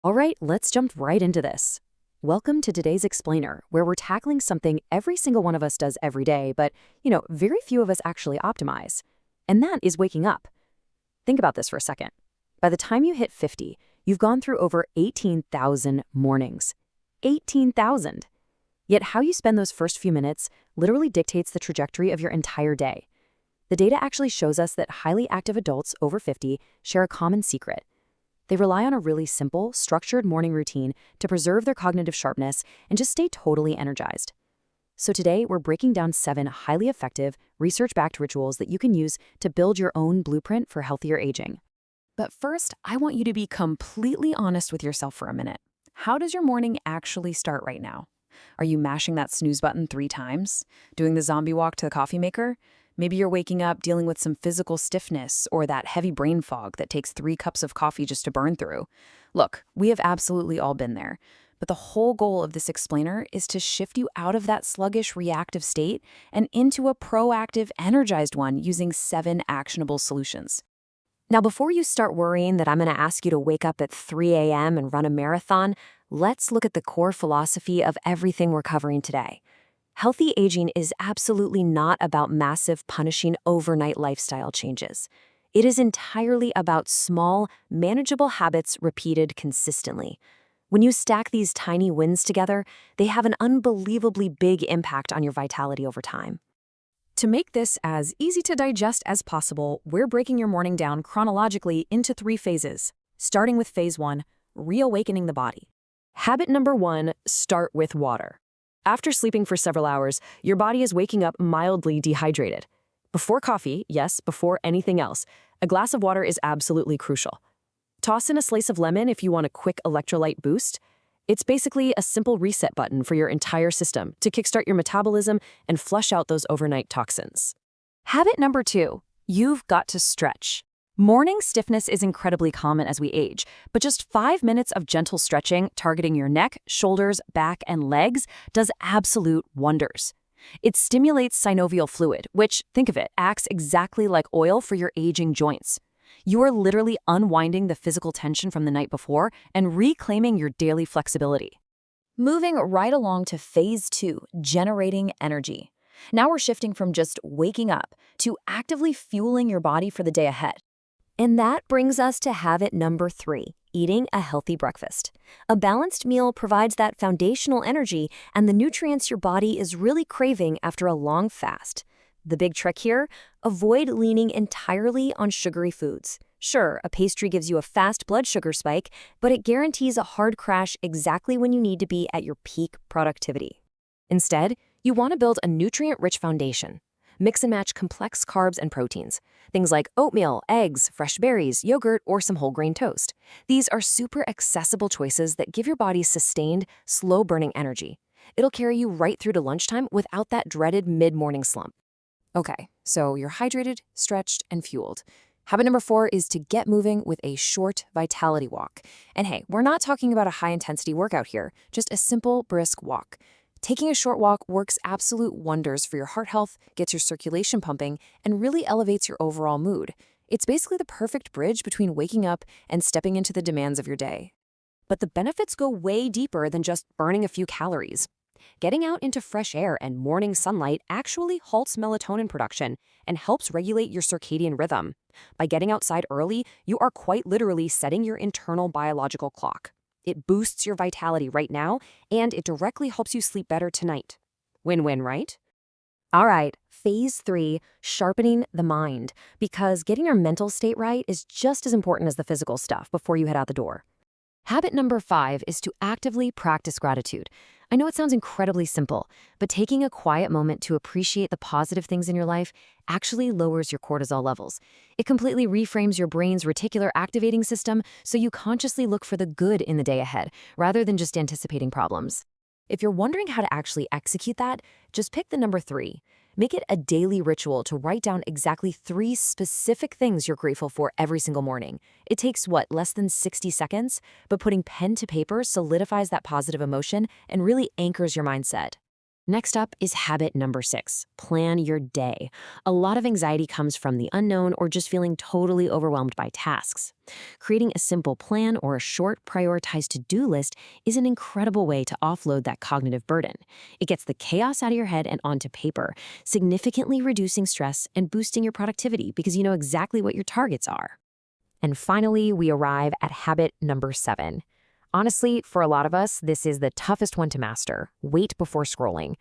All right, let's jump right into this. Welcome to today's explainer, where we're tackling something every single one of us does every day, but, very few of us actually optimize. And that is waking up. Think about this for a second. By the time you hit 50, you've gone through over 18,000 mornings. 18,000! Yet how you spend those first few minutes literally dictates the trajectory of your entire day. The data actually shows us that highly active adults over 50 share a common secret. They rely on a really simple, structured morning routine to preserve their cognitive sharpness and just stay totally energized. So today, we're breaking down 7 highly effective, research-backed rituals that you can use to build your own blueprint for healthier aging. But first, I want you to be completely honest with yourself for a minute. How does your morning actually start right now? Are you mashing that snooze button 3 times? Doing the zombie walk to the coffee maker? Maybe you're waking up dealing with some physical stiffness or that heavy brain fog that takes 3 cups of coffee just to burn through. Look, we have absolutely all been there. But the whole goal of this explainer is to shift you out of that sluggish reactive state and into a proactive, energized one using 7 actionable solutions. Now, before you start worrying that I'm going to ask you to wake up at 3 a.m. and run a marathon, let's look at the core philosophy of everything we're covering today. Healthy aging is absolutely not about massive, punishing overnight lifestyle changes. It is entirely about small, manageable habits repeated consistently. When you stack these tiny wins together, they have an unbelievably big impact on your vitality over time. To make this as easy to digest as possible, we're breaking your morning down chronologically into 3 phases, starting with phase 1, reawakening the body. Habit number 1, start with water. After sleeping for several hours, your body is waking up mildly dehydrated. Before coffee, yes, before anything else, a glass of water is absolutely crucial. Toss in a slice of lemon if you want a quick electrolyte boost. It's basically a simple reset button for your entire system to kickstart your metabolism and flush out those overnight toxins. Habit number 2, you've got to stretch. Morning stiffness is incredibly common as we age, but just 5 minutes of gentle stretching targeting your neck, shoulders, back, and legs does absolute wonders. It stimulates synovial fluid, which, think of it, acts exactly like oil for your aging joints. You are literally unwinding the physical tension from the night before and reclaiming your daily flexibility. Moving right along to phase 2, generating energy. Now we're shifting from just waking up to actively fueling your body for the day ahead. And that brings us to habit number 3, eating a healthy breakfast. A balanced meal provides that foundational energy and the nutrients your body is really craving after a long fast. The big trick here? Avoid leaning entirely on sugary foods. Sure, a pastry gives you a fast blood sugar spike, but it guarantees a hard crash exactly when you need to be at your peak productivity. Instead, you want to build a nutrient-rich foundation. Mix and match complex carbs and proteins. Things like oatmeal, eggs, fresh berries, yogurt, or some whole grain toast. These are super accessible choices that give your body sustained, slow-burning energy. It'll carry you right through to lunchtime without that dreaded mid-morning slump. Okay, so you're hydrated, stretched, and fueled. Habit number 4 is to get moving with a short vitality walk. And hey, we're not talking about a high-intensity workout here, just a simple, brisk walk. Taking a short walk works absolute wonders for your heart health, gets your circulation pumping, and really elevates your overall mood. It's basically the perfect bridge between waking up and stepping into the demands of your day. But the benefits go way deeper than just burning a few calories. Getting out into fresh air and morning sunlight actually halts melatonin production and helps regulate your circadian rhythm. By getting outside early, you are quite literally setting your internal biological clock. It boosts your vitality right now, and it directly helps you sleep better tonight. Win-win, right? All right, phase 3, sharpening the mind, because getting your mental state right is just as important as the physical stuff before you head out the door. Habit number 5 is to actively practice gratitude. I know it sounds incredibly simple, but taking a quiet moment to appreciate the positive things in your life actually lowers your cortisol levels. It completely reframes your brain's reticular activating system so you consciously look for the good in the day ahead, rather than just anticipating problems. If you're wondering how to actually execute that, just pick the number 3. Make it a daily ritual to write down exactly 3 specific things you're grateful for every single morning. It takes, less than 60 seconds? But putting pen to paper solidifies that positive emotion and really anchors your mindset. Next up is habit number 6, plan your day. A lot of anxiety comes from the unknown or just feeling totally overwhelmed by tasks. Creating a simple plan or a short, prioritized to-do list is an incredible way to offload that cognitive burden. It gets the chaos out of your head and onto paper, significantly reducing stress and boosting your productivity because you know exactly what your targets are. And finally, we arrive at habit number 7. Honestly, for a lot of us, this is the toughest one to master. Wait before scrolling.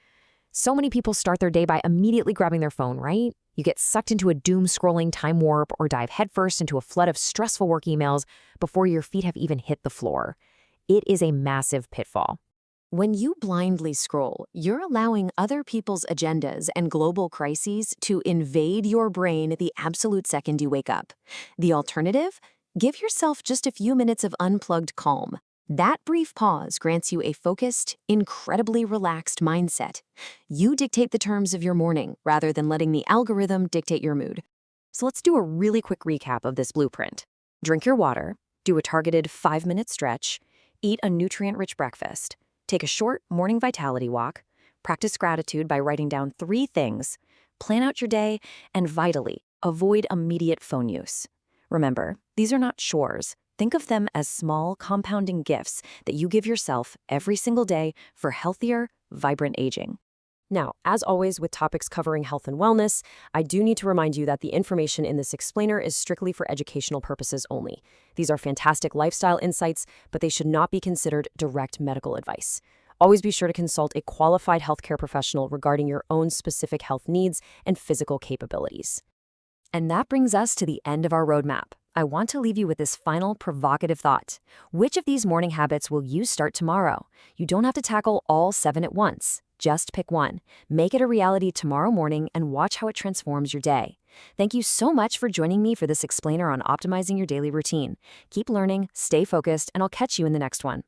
So many people start their day by immediately grabbing their phone, right? You get sucked into a doom scrolling time warp or dive headfirst into a flood of stressful work emails before your feet have even hit the floor. It is a massive pitfall. When you blindly scroll, you're allowing other people's agendas and global crises to invade your brain the absolute second you wake up. The alternative? Give yourself just a few minutes of unplugged calm. That brief pause grants you a focused, incredibly relaxed mindset. You dictate the terms of your morning rather than letting the algorithm dictate your mood. So let's do a really quick recap of this blueprint. Drink your water, do a targeted 5-minute stretch, eat a nutrient-rich breakfast, take a short morning vitality walk, practice gratitude by writing down 3 things, plan out your day, and vitally, avoid immediate phone use. Remember, these are not chores. Think of them as small, compounding gifts that you give yourself every single day for healthier, vibrant aging. Now, as always with topics covering health and wellness, I do need to remind you that the information in this explainer is strictly for educational purposes only. These are fantastic lifestyle insights, but they should not be considered direct medical advice. Always be sure to consult a qualified healthcare professional regarding your own specific health needs and physical capabilities. And that brings us to the end of our roadmap. I want to leave you with this final provocative thought. Which of these morning habits will you start tomorrow? You don't have to tackle all 7 at once. Just pick one. Make it a reality tomorrow morning and watch how it transforms your day. Thank you so much for joining me for this explainer on optimizing your daily routine. Keep learning, stay focused, and I'll catch you in the next one.